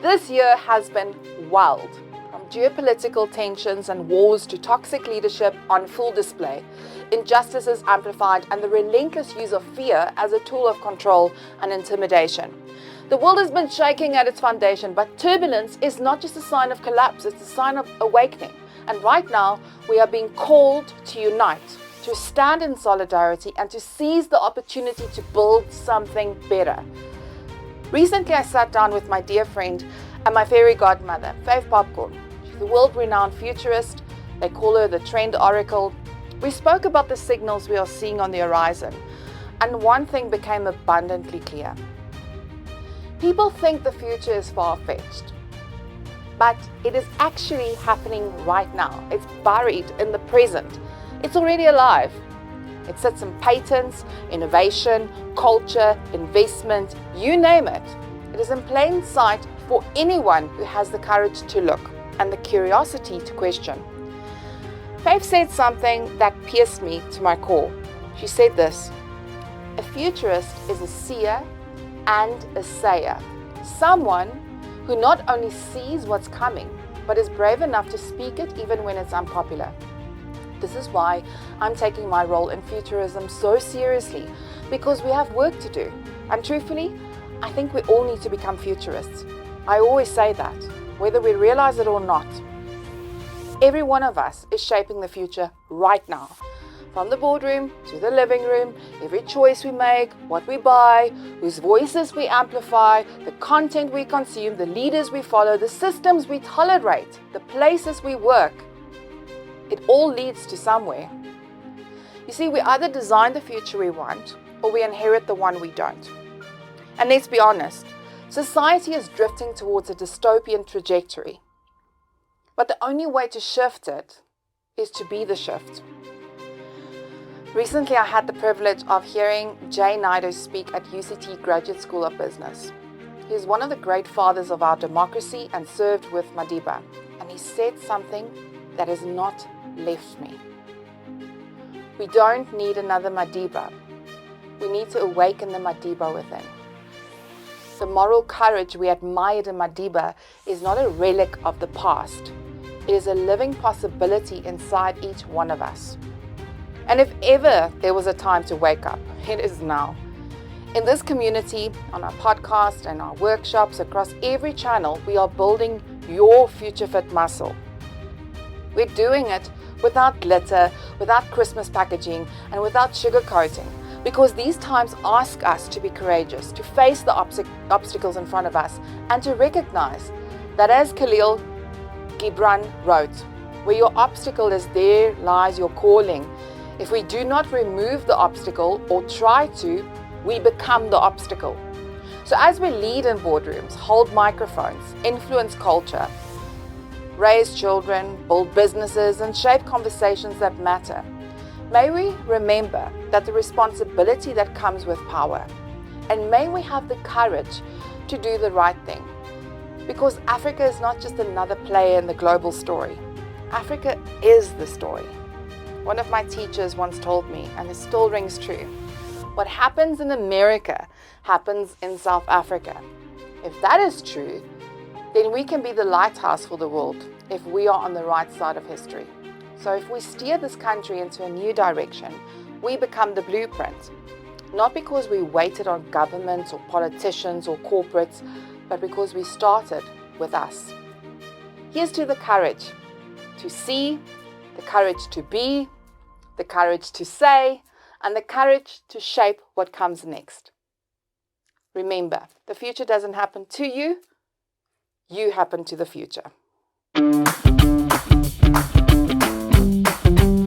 This year has been wild, from geopolitical tensions and wars to toxic leadership on full display, injustices amplified, and the relentless use of fear as a tool of control and intimidation. The world has been shaking at its foundation, but turbulence is not just a sign of collapse, it's a sign of awakening. And right now, we are being called to unite, to stand in solidarity, and to seize the opportunity to build something better. Recently, I sat down with my dear friend and my fairy godmother, Faith Popcorn. She's a world-renowned futurist. They call her the trend oracle. We spoke about the signals we are seeing on the horizon, and one thing became abundantly clear. People think the future is far-fetched, but it is actually happening right now. It's buried in the present. It's already alive. It sits in patents, innovation, culture, investment, you name it. It is in plain sight for anyone who has the courage to look and the curiosity to question. Faith said something that pierced me to my core. She said this: a futurist is a seer and a sayer. Someone who not only sees what's coming, but is brave enough to speak it even when it's unpopular. This is why I'm taking my role in futurism so seriously, because we have work to do. And truthfully, I think we all need to become futurists. I always say that, whether we realize it or not. Every one of us is shaping the future right now. From the boardroom to the living room, every choice we make, what we buy, whose voices we amplify, the content we consume, the leaders we follow, the systems we tolerate, the places we work. It all leads to somewhere. You see, we either design the future we want, or we inherit the one we don't. And let's be honest, society is drifting towards a dystopian trajectory. But the only way to shift it is to be the shift. Recently, I had the privilege of hearing Jay Naidoo speak at UCT Graduate School of Business. He is one of the great fathers of our democracy and served with Madiba. And he said something that has not left me. We don't need another Madiba. We need to awaken the Madiba within. The moral courage we admired in Madiba is not a relic of the past. It is a living possibility inside each one of us. And if ever there was a time to wake up, it is now. In this community, on our podcast and our workshops across every channel, we are building your future fit muscle. We're doing it without glitter, without Christmas packaging, and without sugarcoating, because these times ask us to be courageous, to face the obstacles in front of us, and to recognize that, as Khalil Gibran wrote, where your obstacle is, there lies your calling. If we do not remove the obstacle or try to, we become the obstacle. So as we lead in boardrooms, hold microphones, influence culture, raise children, build businesses, and shape conversations that matter, may we remember that the responsibility that comes with power, and may we have the courage to do the right thing. Because Africa is not just another player in the global story. Africa is the story. One of my teachers once told me, and it still rings true, what happens in America happens in South Africa. If that is true, then we can be the lighthouse for the world if we are on the right side of history. So if we steer this country into a new direction, we become the blueprint. Not because we waited on governments or politicians or corporates, but because we started with us. Here's to the courage to see, the courage to be, the courage to say, and the courage to shape what comes next. Remember, the future doesn't happen to you, you happen to the future.